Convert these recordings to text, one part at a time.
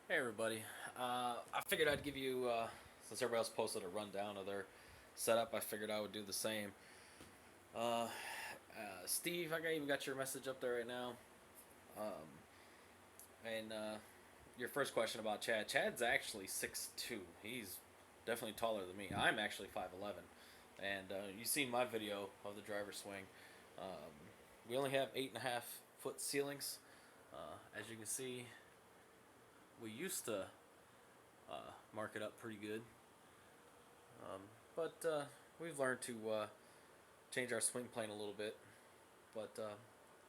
Hey everybody. I figured I'd give you, since everybody else posted a rundown of their setup, I figured I would do the same. Uh, Steve, even got your message up there right now. Um, and your first question about Chad. Chad's actually 6'2". He's definitely taller than me. I'm actually 5'11". And you've seen my video of the driver swing. Um, we only have 8.5 foot ceilings. As you can see, we used to mark it up pretty good. Um, but we've learned to change our swing plane a little bit. But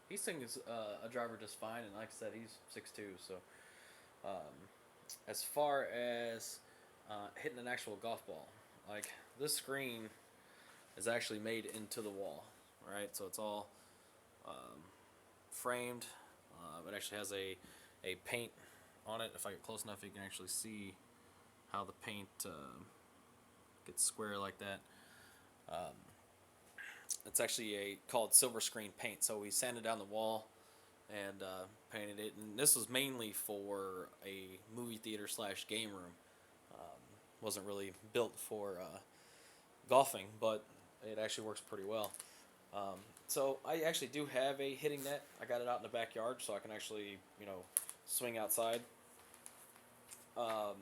he sings a driver just fine, and like I said, he's 6'2". So um, as far as hitting an actual golf ball, like this screen is actually made into the wall, right? So it's all um, framed. It actually has a paint on it. If I get close enough, you can actually see how the paint gets square like that. Um, it's actually a called silver screen paint. So we sanded down the wall and painted it. And this was mainly for a movie theater slash game room. Um, wasn't really built for golfing, but it actually works pretty well. Um, so I actually do have a hitting net. I got it out in the backyard, so I can actually swing outside. Um,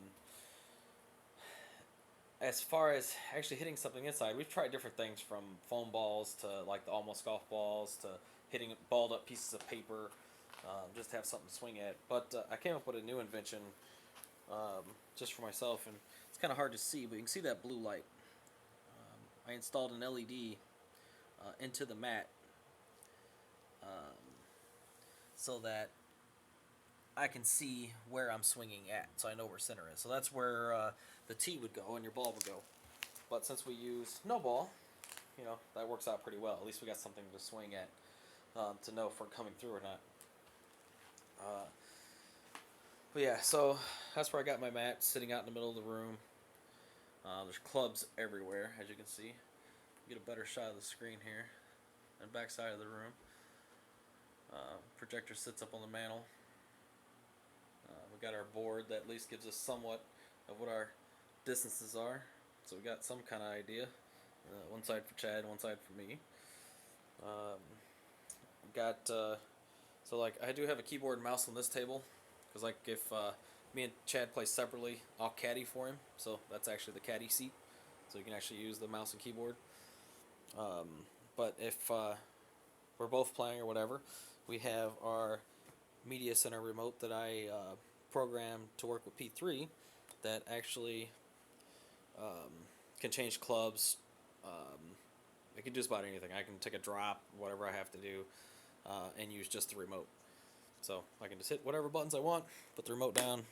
as far as actually hitting something inside, we've tried different things from foam balls to like the almost golf balls to hitting balled up pieces of paper, just to have something to swing at. But I came up with a new invention just for myself, and it's kind of hard to see, but you can see that blue light. I installed an LED into the mat um, so that I can see where I'm swinging at, so I know where center is. So that's where the tee would go and your ball would go. But since we use no ball, that works out pretty well. At least we got something to swing at to know if we're coming through or not. Uh, but yeah, so that's where I got my mat sitting out in the middle of the room. There's clubs everywhere, as you can see. Get a better shot of the screen here and back side of the room. Projector sits up on the mantle. We got our board that at least gives us somewhat of what our distances are. So we got some kind of idea. One side for Chad, one side for me. Um, got so like I do have a keyboard and mouse on this table because like if me and Chad play separately, I'll caddy for him. So that's actually the caddy seat. So you can actually use the mouse and keyboard. Um, but if we're both playing or whatever, we have our media center remote that I programmed to work with P3 that actually um, can change clubs. Um, it can do just about anything. I can take a drop, whatever I have to do, and use just the remote. So I can just hit whatever buttons I want, put the remote down,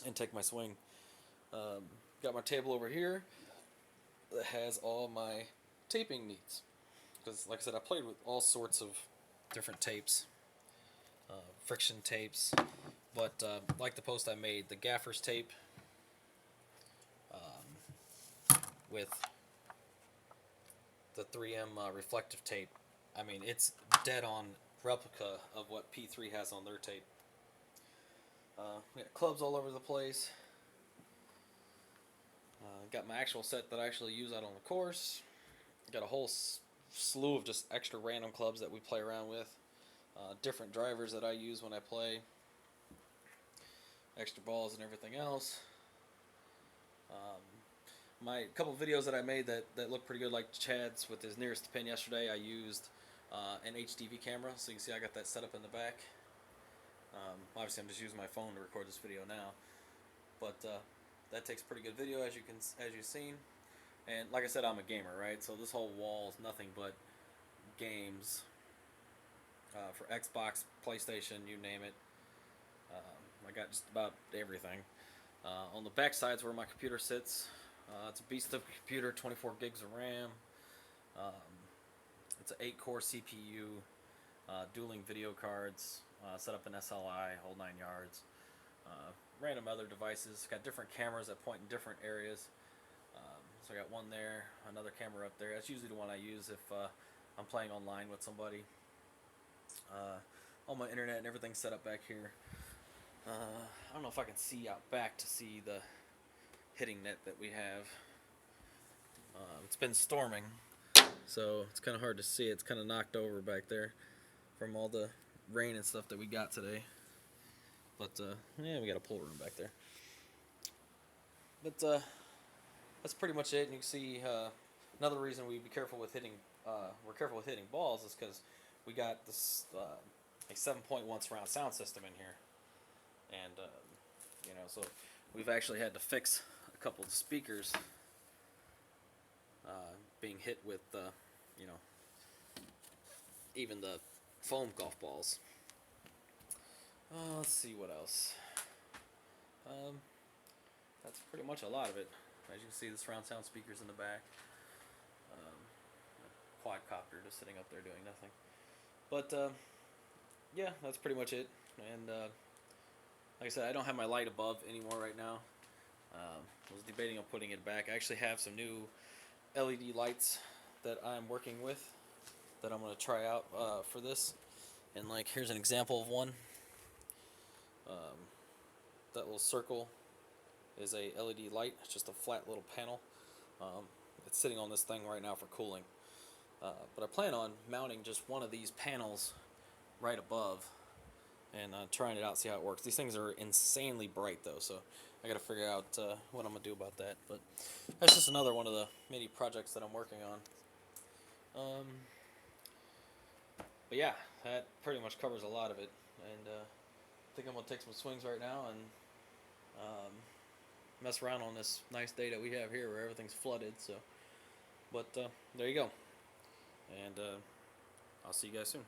and take my swing. Got my table over here that has all my taping needs. Because, like I said, I played with all sorts of different tapes, friction tapes, but like the post I made, the gaffer's tape with the 3M reflective tape. I mean, it's dead on replica of what P3 has on their tape. We got clubs all over the place. Got my actual set that I actually use out on the course. Got a whole slew of just extra random clubs that we play around with. Different drivers that I use when I play. Extra balls and everything else. My couple of videos that I made that look pretty good, like Chad's with his nearest pin yesterday, I used an HDV camera, so you can see I got that set up in the back. Obviously, I'm just using my phone to record this video now, but that takes pretty good video as you've seen. And like I said, I'm a gamer, right? So this whole wall is nothing but games for Xbox, PlayStation, you name it. I got just about everything. On the back side's where my computer sits. It's a beast of a computer, 24 gigs of RAM. Um, it's an 8-core CPU, dueling video cards, set up an SLI, whole 9 yards. Random other devices. Got different cameras that point in different areas. So I got one there, another camera up there. That's usually the one I use if I'm playing online with somebody. All my internet and everything's set up back here. don't know if I can see out back to see the hitting net that we have. It's been storming, so it's kind of hard to see. It's kind of knocked over back there from all the rain and stuff that we got today. But yeah, we got a pool room back there. But that's pretty much it. And you can see another reason we be careful with hitting. We're careful with hitting balls is because we got this like 7.1 surround sound system in here, and you know, so we've actually had to fix a couple of speakers being hit with you know, even the foam golf balls. Let's see what else. That's pretty much a lot of it. As you can see, the surround sound speakers in the back. A quadcopter just sitting up there doing nothing. But yeah, that's pretty much it. And like I said, I don't have my light above anymore right now. I was debating on putting it back. I actually have some new LED lights that I'm working with that I'm going to try out for this. And like, here's an example of one. That little circle is a LED light. It's just a flat little panel. It's sitting on this thing right now for cooling. But I plan on mounting just one of these panels right above and trying it out, see how it works. These things are insanely bright though, so I gotta figure out what I'm gonna do about that. But that's just another one of the many projects that I'm working on. But yeah, that pretty much covers a lot of it. And I think I'm gonna take some swings right now and mess around on this nice day that we have here where everything's flooded. So, but there you go. And I'll see you guys soon.